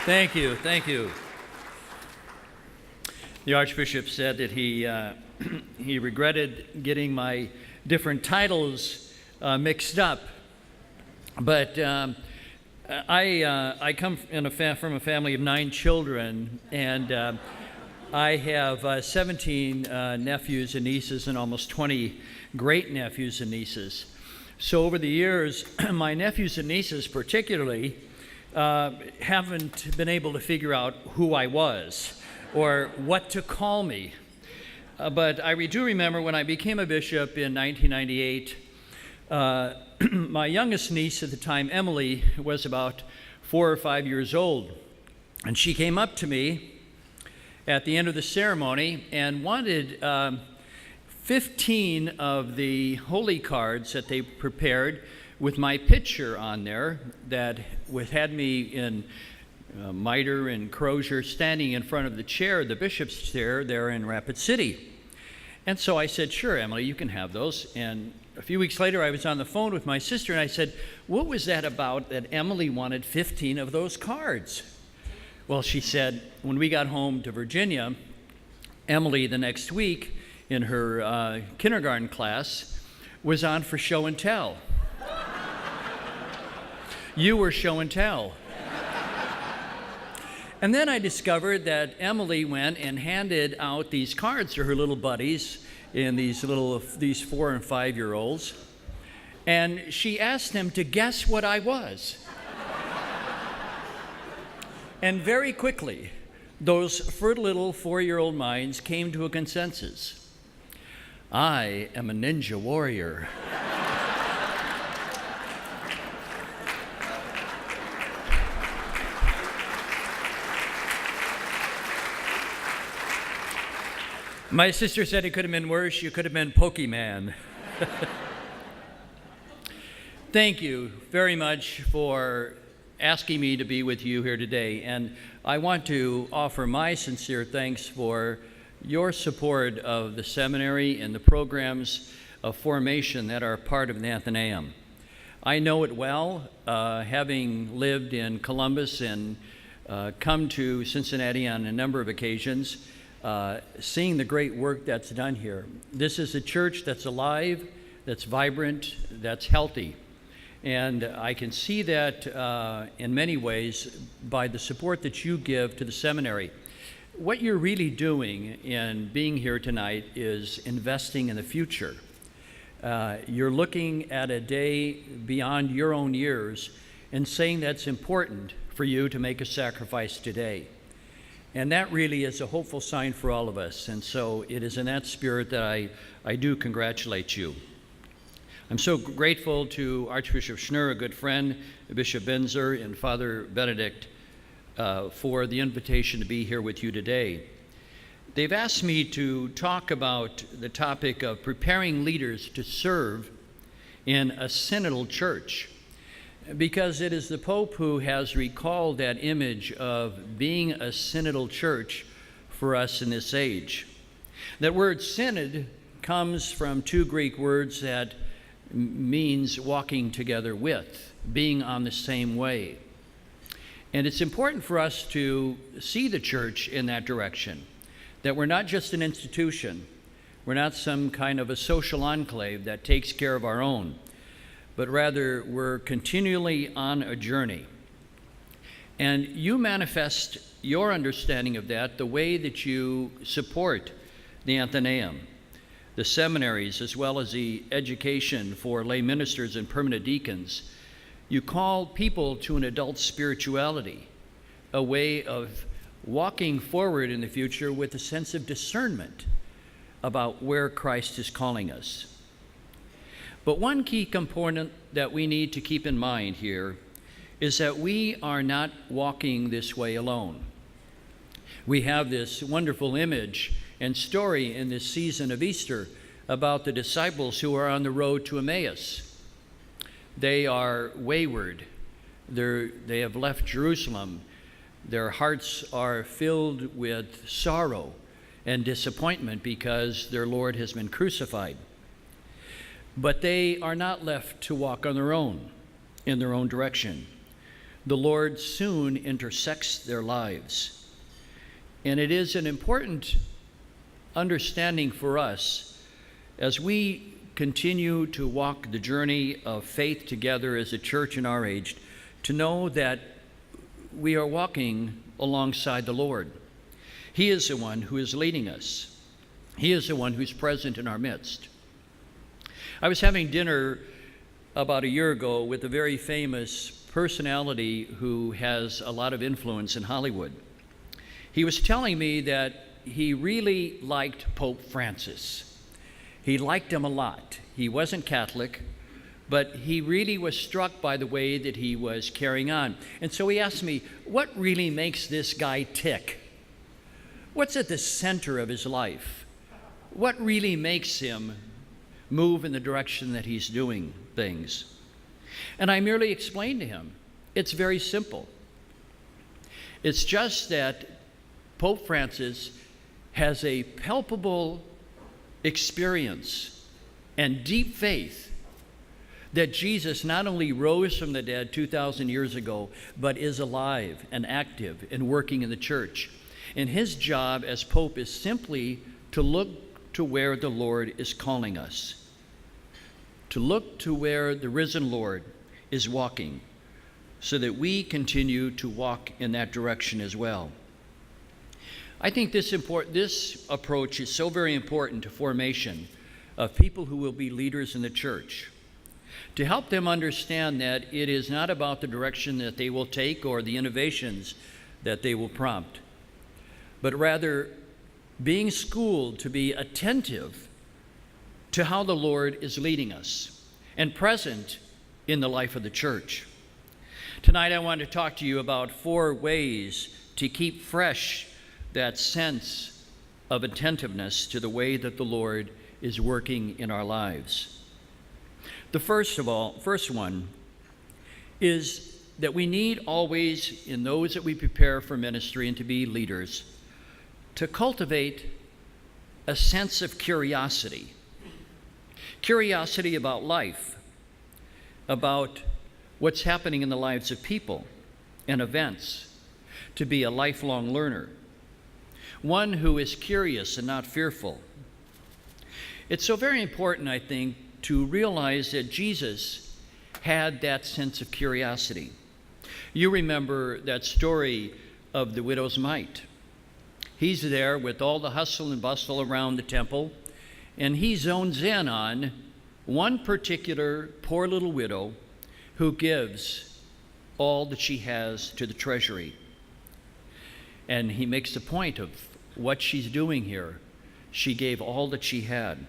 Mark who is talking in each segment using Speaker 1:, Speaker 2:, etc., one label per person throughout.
Speaker 1: Thank you, thank you. The Archbishop said that he regretted getting my different titles mixed up, but I come from a family of 9 children, and I have 17 nephews and nieces and almost 20 great-nephews and nieces. So over the years, my nephews and nieces particularly haven't been able to figure out who I was or what to call me. But I do remember when I became a bishop in 1998, my youngest niece at the time, Emily, was about 4 or 5 years old. And she came up to me at the end of the ceremony and wanted 15 of the holy cards that they prepared with my picture on there that had me in mitre and crozier standing in front of the chair, the bishop's chair there in Rapid City. And so I said, sure, Emily, you can have those. And a few weeks later, I was on the phone with my sister, and I said, what was that about that Emily wanted 15 of those cards? Well, she said, when we got home to Virginia, Emily the next week in her kindergarten class was on for show and tell. You were show and tell. And then I discovered that Emily went and handed out these cards to her little buddies and these 4 and 5 year olds, and she asked them to guess what I was. And very quickly, those little 4-year-old minds came to a consensus. I am a ninja warrior. My sister said it could have been worse. You could have been Pokemon. Thank you very much for asking me to be with you here today. And I want to offer my sincere thanks for your support of the seminary and the programs of formation that are part of the Athenaeum. I know it well, having lived in Columbus and come to Cincinnati on a number of occasions. Seeing the great work that's done here. This is a church that's alive, that's vibrant, that's healthy. And I can see that in many ways by the support that you give to the seminary. What you're really doing in being here tonight is investing in the future. You're looking at a day beyond your own years and saying that's important for you to make a sacrifice today. And that really is a hopeful sign for all of us. And so it is in that spirit that I do congratulate you. I'm so grateful to Archbishop Schnurr, a good friend, Bishop Benzer, and Father Benedict for the invitation to be here with you today. They've asked me to talk about the topic of preparing leaders to serve in a synodal church, because it is the Pope who has recalled that image of being a synodal church for us in this age. That word synod comes from 2 Greek words that means walking together with, being on the same way. And it's important for us to see the church in that direction, that we're not just an institution, we're not some kind of a social enclave that takes care of our own, but rather we're continually on a journey. And you manifest your understanding of that the way that you support the Athenaeum, the seminaries, as well as the education for lay ministers and permanent deacons. You call people to an adult spirituality, a way of walking forward in the future with a sense of discernment about where Christ is calling us. But one key component that we need to keep in mind here is that we are not walking this way alone. We have this wonderful image and story in this season of Easter about the disciples who are on the road to Emmaus. They are wayward. They have left Jerusalem. Their hearts are filled with sorrow and disappointment because their Lord has been crucified. But they are not left to walk on their own, in their own direction. the Lord soon intersects their lives. And it is an important understanding for us as we continue to walk the journey of faith together as a church in our age, to know that we are walking alongside the Lord. He is the one who is leading us. He is the one who's present in our midst. I was having dinner about a year ago with a very famous personality who has a lot of influence in Hollywood. He was telling me that he really liked Pope Francis. He liked him a lot. He wasn't Catholic, but he really was struck by the way that he was carrying on. And so he asked me, what really makes this guy tick? What's at the center of his life? What really makes him move in the direction that he's doing things? And I merely explained to him, it's very simple. It's just that Pope Francis has a palpable experience and deep faith that Jesus not only rose from the dead 2,000 years ago, but is alive and active and working in the church. And his job as Pope is simply to look to where the Lord is calling us, to look to where the risen Lord is walking, so that we continue to walk in that direction as well. I think this approach is so very important to formation of people who will be leaders in the church, to help them understand that it is not about the direction that they will take or the innovations that they will prompt, but rather being schooled to be attentive to how the Lord is leading us and present in the life of the church. Tonight I want to talk to you about 4 ways to keep fresh that sense of attentiveness to the way that the Lord is working in our lives. The first one is that we need always, in those that we prepare for ministry and to be leaders, to cultivate a sense of curiosity. Curiosity about life, about what's happening in the lives of people and events, to be a lifelong learner, one who is curious and not fearful. It's so very important, I think, to realize that Jesus had that sense of curiosity. You remember that story of the widow's mite. He's there with all the hustle and bustle around the temple, and he zones in on one particular poor little widow who gives all that she has to the treasury. And he makes the point of what she's doing here. She gave all that she had.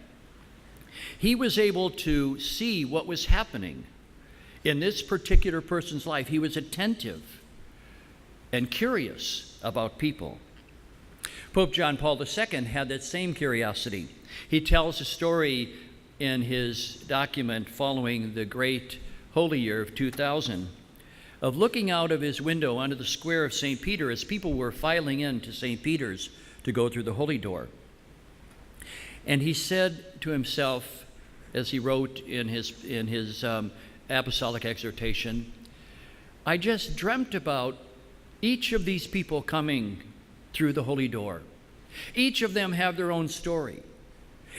Speaker 1: He was able to see what was happening in this particular person's life. He was attentive and curious about people. Pope John Paul II had that same curiosity. He tells a story in his document following the great Holy Year of 2000 of looking out of his window onto the square of St. Peter as people were filing into St. Peter's to go through the Holy Door. And he said to himself, as he wrote in his apostolic exhortation, I just dreamt about each of these people coming through the Holy Door. Each of them have their own story.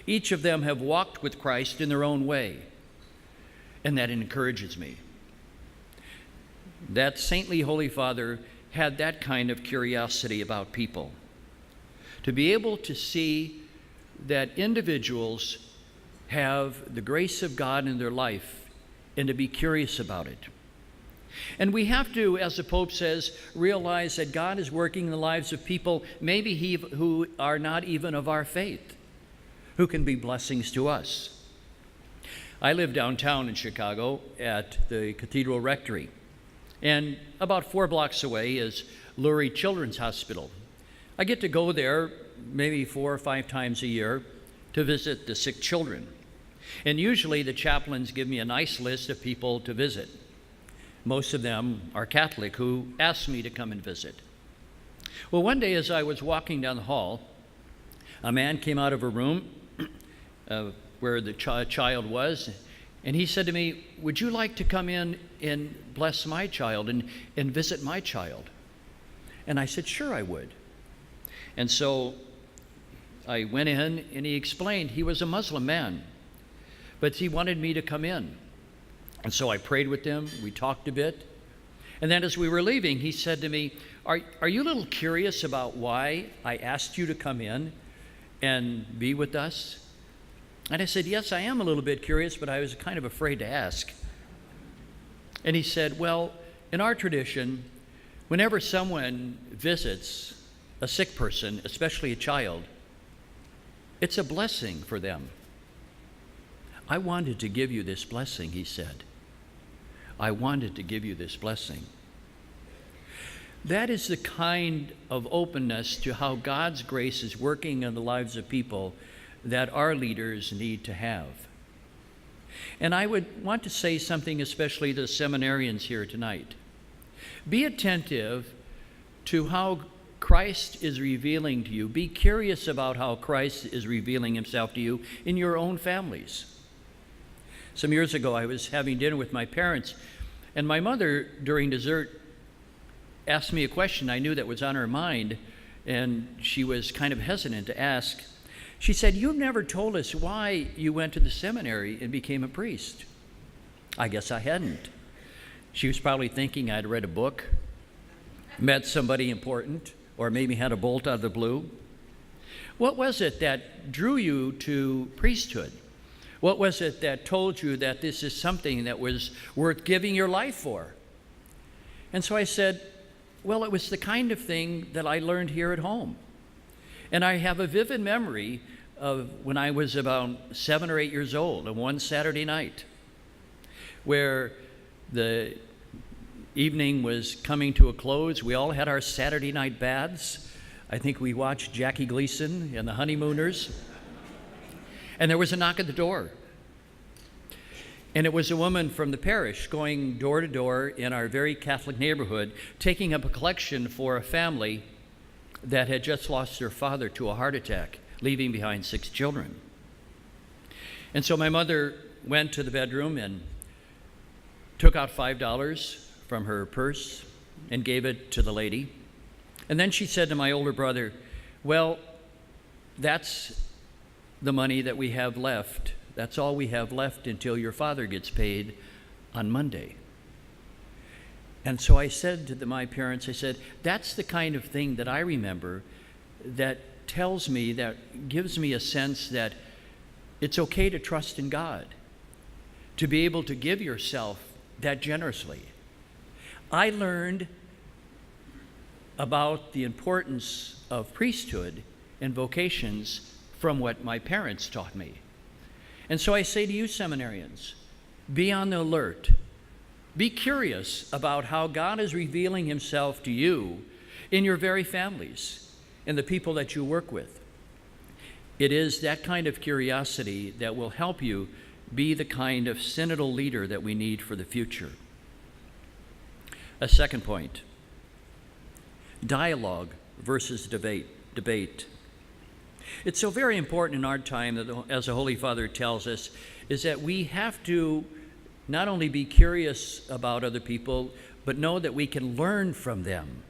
Speaker 1: Each of them have walked with Christ in their own way. And that encourages me. That saintly Holy Father had that kind of curiosity about people. To be able to see that individuals have the grace of God in their life and to be curious about it. And we have to, as the Pope says, realize that God is working in the lives of people maybe who are not even of our faith, who can be blessings to us. I live downtown in Chicago at the Cathedral Rectory, and about 4 blocks away is Lurie Children's Hospital. I get to go there maybe 4 or 5 times a year to visit the sick children. And usually the chaplains give me a nice list of people to visit. Most of them are Catholic who ask me to come and visit. Well, one day as I was walking down the hall, a man came out of a room where the child was, And he said to me, would you like to come in and bless my child and visit my child? And I said, sure, I would. And so I went in, and he explained he was a Muslim man, but he wanted me to come in. And so I prayed with him. We talked a bit. And then as we were leaving, he said to me, are you a little curious about why I asked you to come in and be with us? And I said, yes, I am a little bit curious, but I was kind of afraid to ask. And he said, well, in our tradition, whenever someone visits a sick person, especially a child, it's a blessing for them. I wanted to give you this blessing, he said. I wanted to give you this blessing. That is the kind of openness to how God's grace is working in the lives of people that our leaders need to have. And I would want to say something especially to the seminarians here tonight. Be attentive to how Christ is revealing to you. Be curious about how Christ is revealing himself to you in your own families. Some years ago, I was having dinner with my parents, and my mother, during dessert, asked me a question I knew that was on her mind, and she was kind of hesitant to ask. She said, you've never told us why you went to the seminary and became a priest. I guess I hadn't. She was probably thinking I'd read a book, met somebody important, or maybe had a bolt out of the blue. What was it that drew you to priesthood? What was it that told you that this is something that was worth giving your life for? And so I said, well, it was the kind of thing that I learned here at home. And I have a vivid memory of when I was about 7 or 8 years old, on one Saturday night, where the evening was coming to a close. We all had our Saturday night baths. I think we watched Jackie Gleason and the Honeymooners. And there was a knock at the door. And it was a woman from the parish going door to door in our very Catholic neighborhood, taking up a collection for a family that had just lost their father to a heart attack, leaving behind 6 children. And so my mother went to the bedroom and took out $5 from her purse and gave it to the lady. And then she said to my older brother, well, that's the money that we have left. That's all we have left until your father gets paid on Monday. And so I said to my parents, I said, that's the kind of thing that I remember that tells me, that gives me a sense that it's okay to trust in God, to be able to give yourself that generously. I learned about the importance of priesthood and vocations from what my parents taught me. And so I say to you seminarians, be on the alert. Be curious about how God is revealing himself to you in your very families and the people that you work with. It is that kind of curiosity that will help you be the kind of synodal leader that we need for the future. A second point, dialogue versus debate. It's so very important in our time that, as the Holy Father tells us, is that we have to not only be curious about other people, but know that we can learn from them.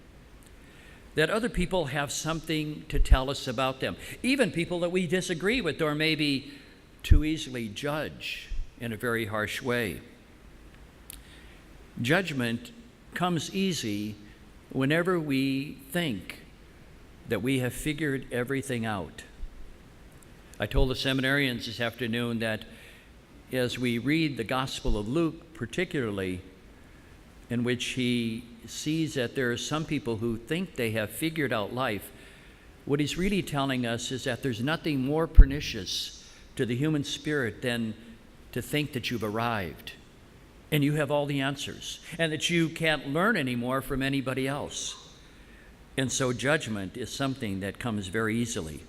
Speaker 1: That other people have something to tell us about them. Even people that we disagree with or maybe too easily judge in a very harsh way. Judgment comes easy whenever we think that we have figured everything out. I told the seminarians this afternoon that as we read the Gospel of Luke, particularly, in which he sees that there are some people who think they have figured out life, what he's really telling us is that there's nothing more pernicious to the human spirit than to think that you've arrived and you have all the answers and that you can't learn anymore from anybody else. And so judgment is something that comes very easily.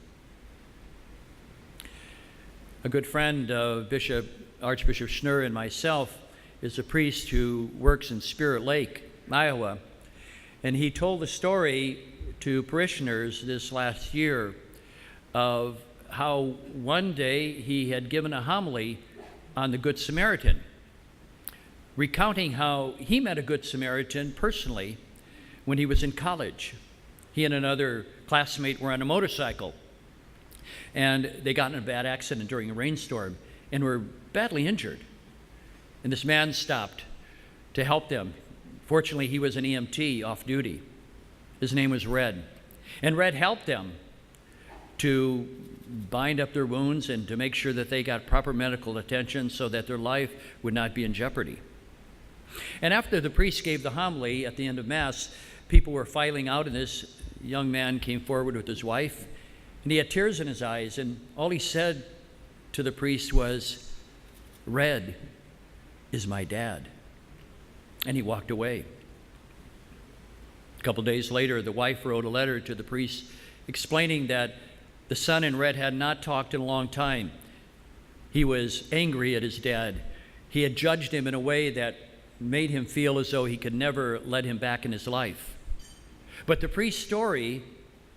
Speaker 1: A good friend of Archbishop Schnurr and myself is a priest who works in Spirit Lake, Iowa. And he told a story to parishioners this last year of how one day he had given a homily on the Good Samaritan, recounting how he met a Good Samaritan personally when he was in college. He and another classmate were on a motorcycle, and they got in a bad accident during a rainstorm and were badly injured. And this man stopped to help them. Fortunately, he was an EMT off duty. His name was Red. And Red helped them to bind up their wounds and to make sure that they got proper medical attention so that their life would not be in jeopardy. And after the priest gave the homily at the end of Mass, people were filing out, and this young man came forward with his wife, and he had tears in his eyes, and all he said to the priest was, "Red is my dad." And he walked away. A couple days later, the wife wrote a letter to the priest explaining that the son and Red had not talked in a long time. He was angry at his dad. He had judged him in a way that made him feel as though he could never let him back in his life. But the priest's story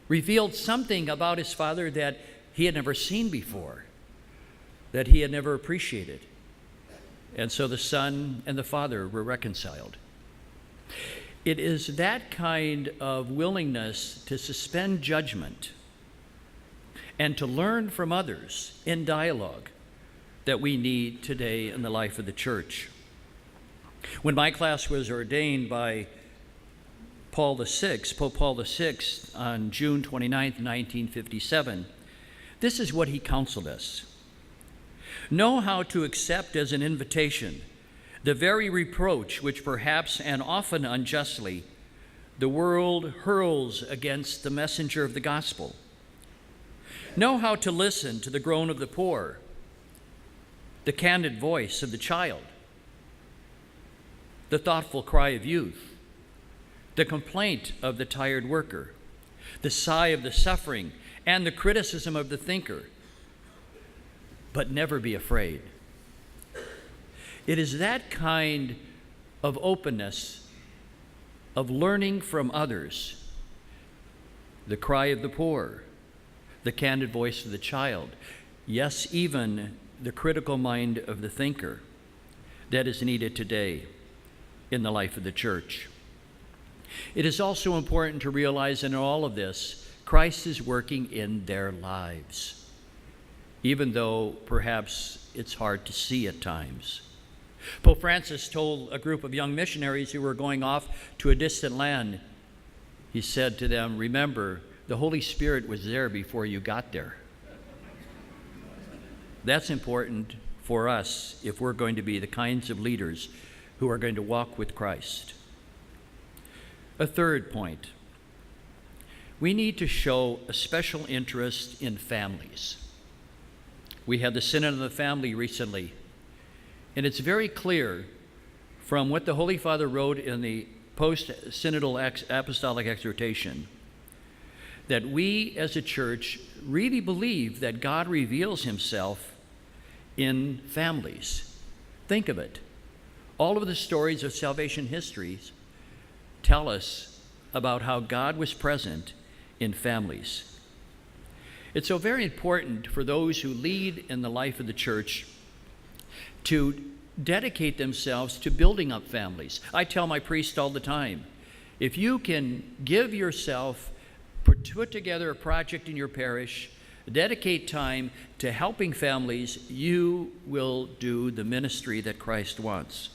Speaker 1: revealed something about his father that he had never seen before, that he had never appreciated. And so the son and the father were reconciled. It is that kind of willingness to suspend judgment and to learn from others in dialogue that we need today in the life of the church. When my class was ordained by Pope Paul VI, on June 29, 1957, this is what he counseled us. Know how to accept as an invitation the very reproach which perhaps and often unjustly the world hurls against the messenger of the gospel. Know how to listen to the groan of the poor, the candid voice of the child, the thoughtful cry of youth, the complaint of the tired worker, the sigh of the suffering, and the criticism of the thinker, but never be afraid. It is that kind of openness, of learning from others, the cry of the poor, the candid voice of the child, yes, even the critical mind of the thinker, that is needed today in the life of the church. It is also important to realize in all of this, Christ is working in their lives, even though perhaps it's hard to see at times. Pope Francis told a group of young missionaries who were going off to a distant land, he said to them, "Remember, the Holy Spirit was there before you got there." That's important for us if we're going to be the kinds of leaders who are going to walk with Christ. A third point, we need to show a special interest in families. We had the Synod of the Family recently, and it's very clear from what the Holy Father wrote in the post-synodal apostolic exhortation that we as a church really believe that God reveals himself in families. Think of it. All of the stories of salvation histories tell us about how God was present in families. It's so very important for those who lead in the life of the church to dedicate themselves to building up families. I tell my priest all the time, if you can give yourself, put together a project in your parish, dedicate time to helping families, you will do the ministry that Christ wants.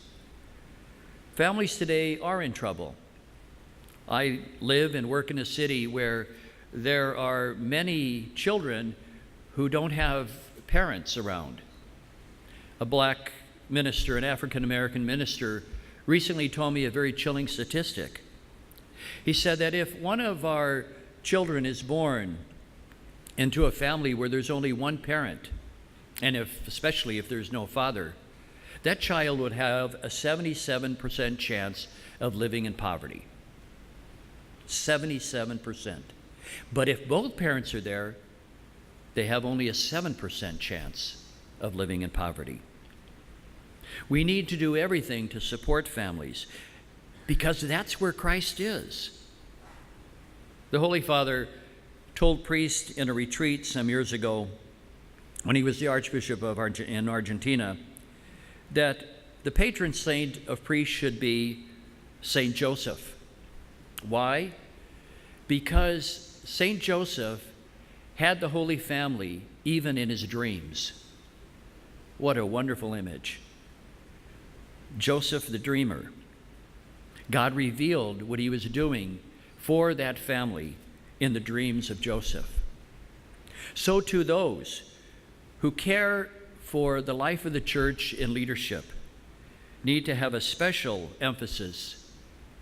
Speaker 1: Families today are in trouble. I live and work in a city where there are many children who don't have parents around. A black minister, an African-American minister, recently told me a very chilling statistic. He said that if one of our children is born into a family where there's only one parent, and especially if there's no father, that child would have a 77% chance of living in poverty. 77%. But if both parents are there, they have only a 7% chance of living in poverty. We need to do everything to support families because that's where Christ is. The Holy Father told priests in a retreat some years ago when he was the Archbishop in Argentina, that the patron saint of priests should be Saint Joseph. Why? Because Saint Joseph had the Holy Family even in his dreams. What a wonderful image. Joseph the dreamer. God revealed what he was doing for that family in the dreams of Joseph. So too those who care for the life of the church and leadership need to have a special emphasis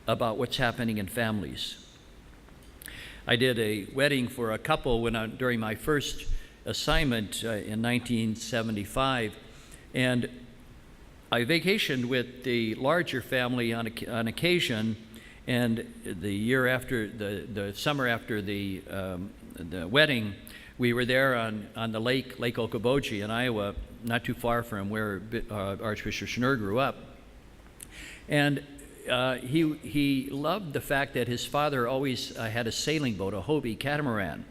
Speaker 1: about what's happening in families. I did a wedding for a couple during my first assignment in 1975, and I vacationed with the larger family on occasion, and the summer after the wedding, we were there on the Lake Okoboji in Iowa, not too far from where Archbishop Schnurr grew up. And he loved the fact that his father always had a sailing boat, a Hobie catamaran.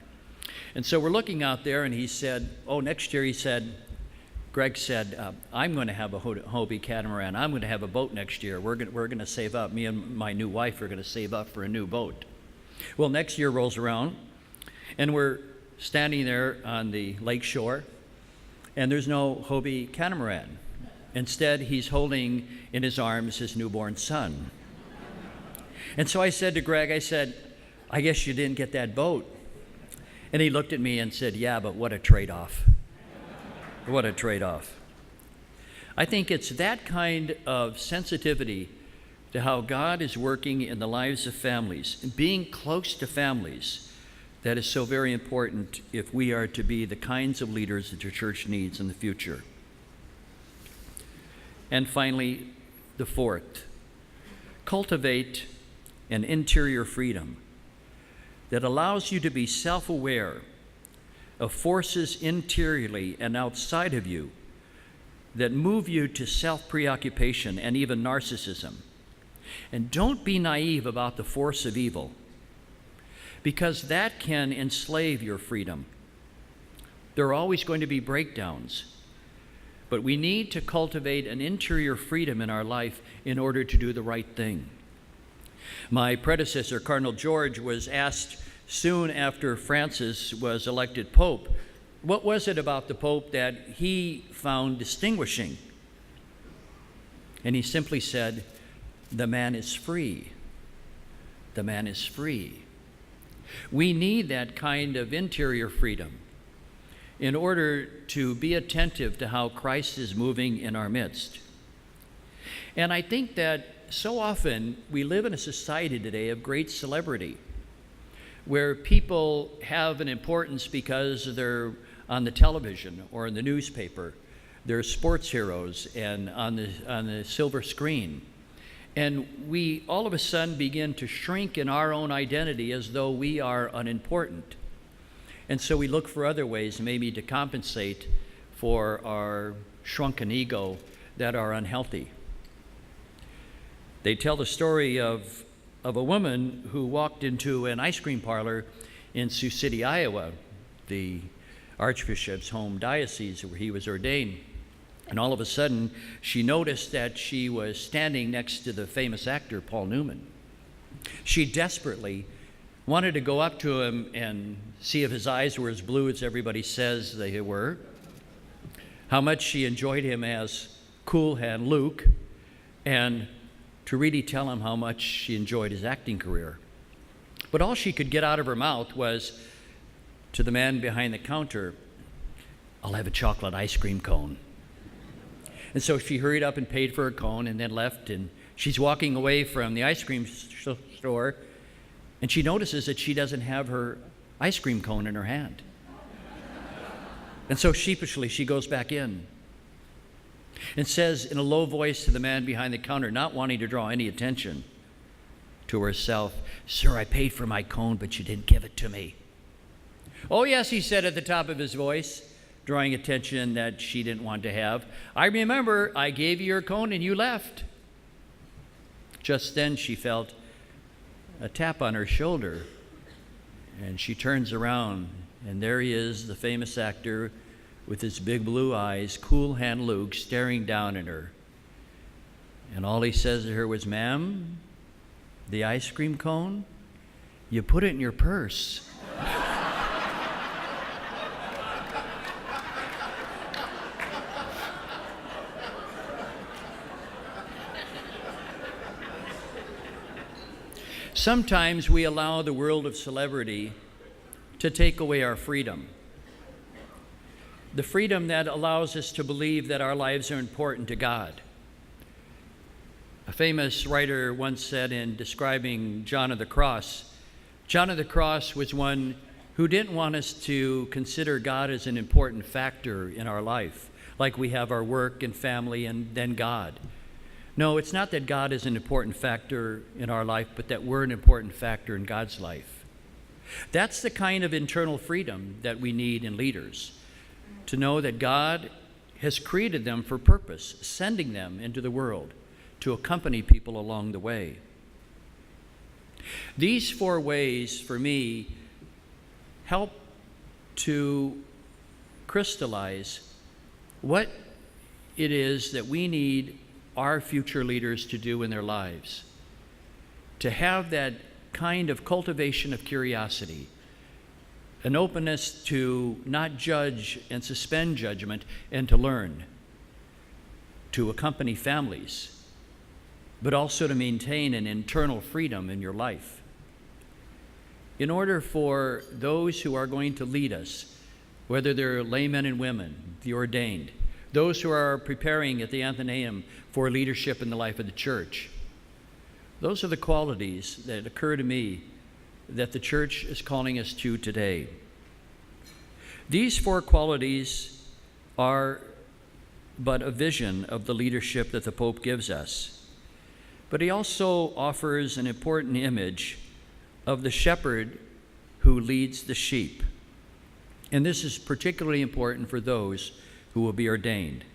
Speaker 1: And so we're looking out there, and he said, next year, Greg said, I'm going to have a Hobie catamaran. I'm going to have a boat next year. We're going to save up. Me and my new wife are going to save up for a new boat. Well, next year rolls around, and we're standing there on the lake shore, and there's no Hobie catamaran. Instead, he's holding in his arms his newborn son. And so I said to Greg, I guess you didn't get that boat. And he looked at me and said, yeah, but what a trade-off. What a trade-off. I think it's that kind of sensitivity to how God is working in the lives of families, and being close to families, that is so very important if we are to be the kinds of leaders that your church needs in the future. And finally, the fourth, cultivate an interior freedom that allows you to be self-aware of forces interiorly and outside of you that move you to self-preoccupation and even narcissism. And don't be naive about the force of evil, because that can enslave your freedom. There are always going to be breakdowns, but we need to cultivate an interior freedom in our life in order to do the right thing. My predecessor, Cardinal George, was asked soon after Francis was elected Pope, what was it about the Pope that he found distinguishing? And he simply said, the man is free. The man is free. We need that kind of interior freedom in order to be attentive to how Christ is moving in our midst. And I think that so often we live in a society today of great celebrity, where people have an importance because they're on the television or in the newspaper. They're sports heroes and on the silver screen. And we all of a sudden begin to shrink in our own identity as though we are unimportant. And so we look for other ways maybe to compensate for our shrunken ego that are unhealthy. They tell the story of a woman who walked into an ice cream parlor in Sioux City, Iowa, the Archbishop's home diocese where he was ordained. And all of a sudden, she noticed that she was standing next to the famous actor, Paul Newman. She desperately wanted to go up to him and see if his eyes were as blue as everybody says they were, how much she enjoyed him as Cool Hand Luke, and to really tell him how much she enjoyed his acting career. But all she could get out of her mouth was, to the man behind the counter, I'll have a chocolate ice cream cone. And so she hurried up and paid for her cone and then left, and she's walking away from the ice cream store, and she notices that she doesn't have her ice cream cone in her hand. And so sheepishly she goes back in and says in a low voice to the man behind the counter, not wanting to draw any attention to herself, "Sir, I paid for my cone, but you didn't give it to me." "Oh, yes," he said at the top of his voice, drawing attention that she didn't want to have. "I remember I gave you your cone and you left." Just then she felt a tap on her shoulder, and she turns around, and there he is, the famous actor with his big blue eyes, Cool Hand Luke, staring down at her. And all he says to her was, "Ma'am, the ice cream cone, you put it in your purse." Sometimes we allow the world of celebrity to take away our freedom. The freedom that allows us to believe that our lives are important to God. A famous writer once said in describing John of the Cross, John of the Cross was one who didn't want us to consider God as an important factor in our life, like we have our work and family and then God. No, it's not that God is an important factor in our life, but that we're an important factor in God's life. That's the kind of internal freedom that we need in leaders, to know that God has created them for purpose, sending them into the world to accompany people along the way. These 4 ways, for me, help to crystallize what it is that we need our future leaders to do in their lives, to have that kind of cultivation of curiosity, an openness to not judge and suspend judgment and to learn, to accompany families, but also to maintain an internal freedom in your life. In order for those who are going to lead us, whether they're laymen and women, the ordained, those who are preparing at the Athenaeum for leadership in the life of the church, those are the qualities that occur to me that the church is calling us to today. These 4 qualities are but a vision of the leadership that the Pope gives us. But he also offers an important image of the shepherd who leads the sheep. And this is particularly important for those who will be ordained.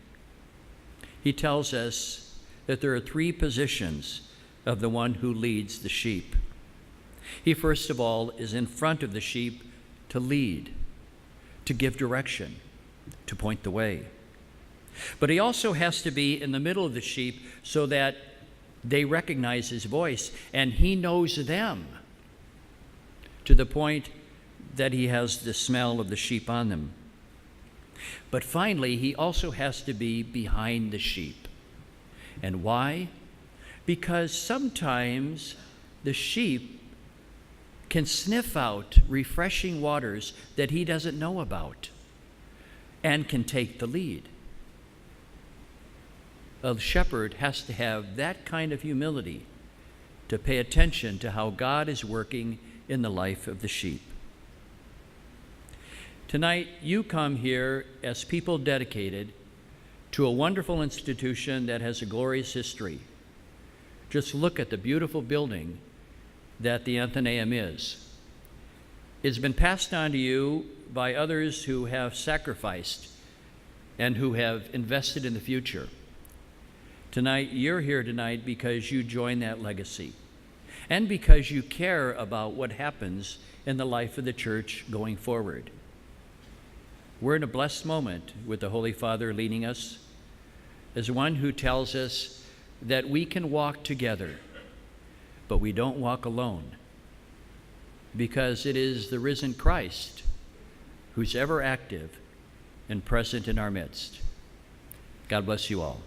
Speaker 1: He tells us that there are 3 positions of the one who leads the sheep. He, first of all, is in front of the sheep to lead, to give direction, to point the way. But he also has to be in the middle of the sheep so that they recognize his voice and he knows them to the point that he has the smell of the sheep on them. But finally, he also has to be behind the sheep. And why? Because sometimes the sheep can sniff out refreshing waters that he doesn't know about and can take the lead. A shepherd has to have that kind of humility to pay attention to how God is working in the life of the sheep. Tonight, you come here as people dedicated to a wonderful institution that has a glorious history. Just look at the beautiful building that the Athenaeum is. It's been passed on to you by others who have sacrificed and who have invested in the future. Tonight, you're here tonight because you join that legacy and because you care about what happens in the life of the church going forward. We're in a blessed moment with the Holy Father leading us as one who tells us that we can walk together, but we don't walk alone, because it is the risen Christ who's ever active and present in our midst. God bless you all.